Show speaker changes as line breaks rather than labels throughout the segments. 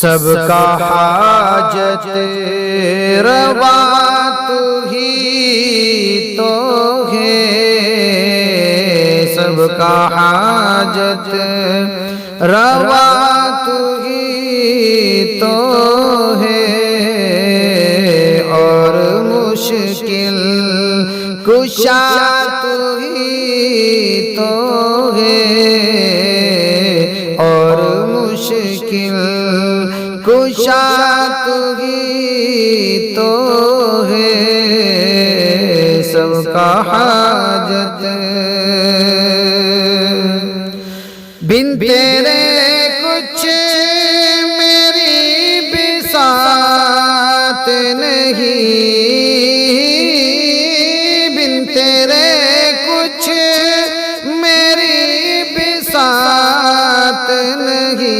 سب کا حاجت روا تو ہی تو ہے، سب کا حاجت روا تو ہی تو ہے، اور مشکل کشا تو ہی تو ہے، اور مشکل کشا تو ہی تو ہے، سب کا حاجت بن تیرے کچھ میری بساط نہیں، بن تیرے کچھ میری بساط نہیں،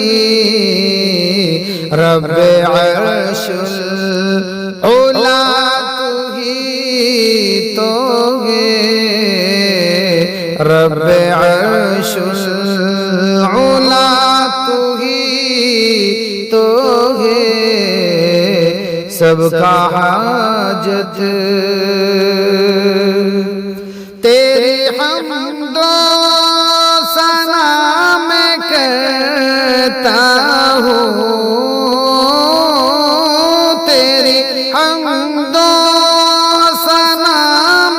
رب عرش العلا تو ہی تو ہے، رب عرش العلا تو ہی تو ہے، سب کا حاجت تیری حمد و ثنا میں کرتا ہوں، تیری حمد و ثنا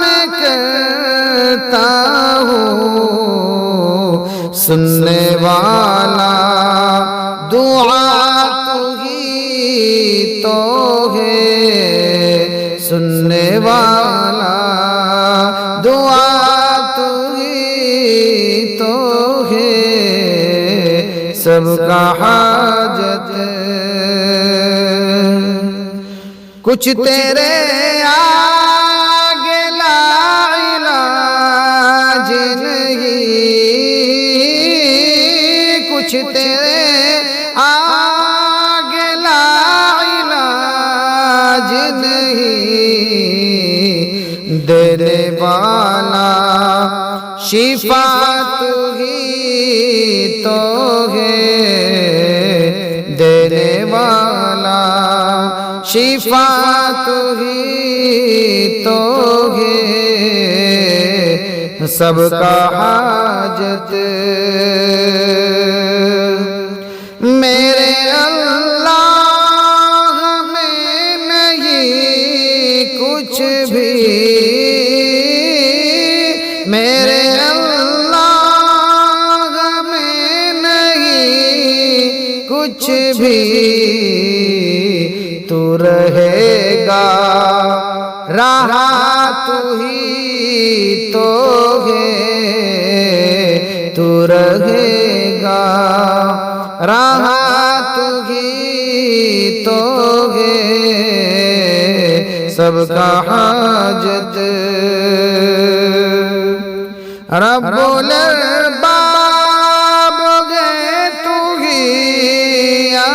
میں کرتا ہوں، سننے والا دعا تو ہی تو ہے، سننے والا دعا تو ہی تو ہے، سب کا حاجت کچھ تیرے آگے لا علاج نہیں، کچھ تیرے آگے لا علاج نہیں، دینے والا شفا تو ہی تو ہے، دینے والا شفا تو ہی تو ہے، سب کا حاجت میرے اللہ میں نہیں کچھ بھی، میرے اللہ میں نہیں کچھ بھی، تو رہے گا رہا تو ہی تو ہے، تو رہے گا رہا تو ہی تو ہے، سب کا حاجت رب الارباب ہے تو ہی یا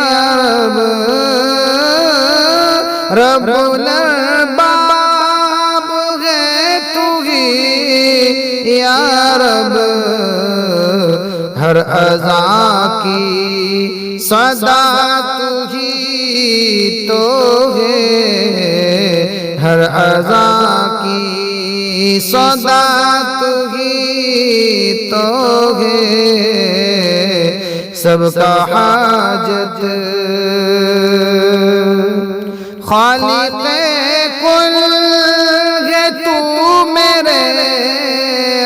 رب الارباب ہے تو ہی یا رب، ہر اذان کی صدا تو ہی تو ہے، ہر اذان کی صدا تو ہی تو ہے، سب کا حاجت خالق کل ہے تو میرے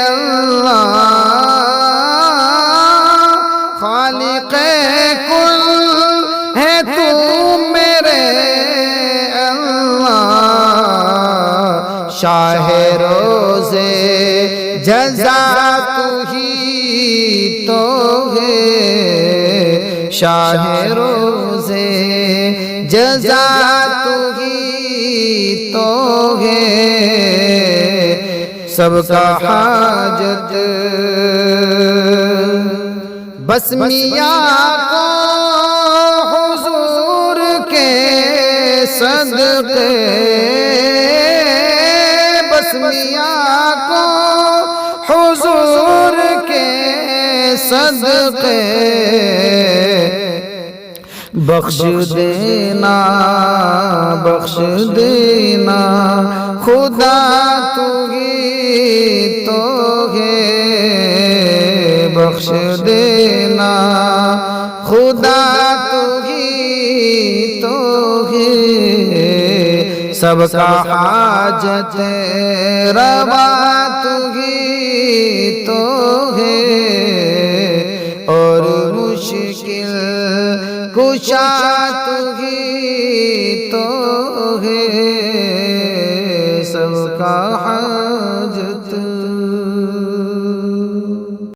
اللہ، خالق کل ہے تو میرے اللہ، شاہ روزے جزا تو ہی تو ہے، شاہ روزے جزا تو ہی تو ہے، سب کا حاجت بس میاں کو حضور کے صدقے، بس میاں کو حضور کے صدقے بخش دینا بخش دینا خدا تو ہی تو ہے بخش دینا خدا تو ہی تو ہے سب کا حاجت روا تو ہی تو ہے اور مشکل کشا تو ہی تو ہے سب کا حاجت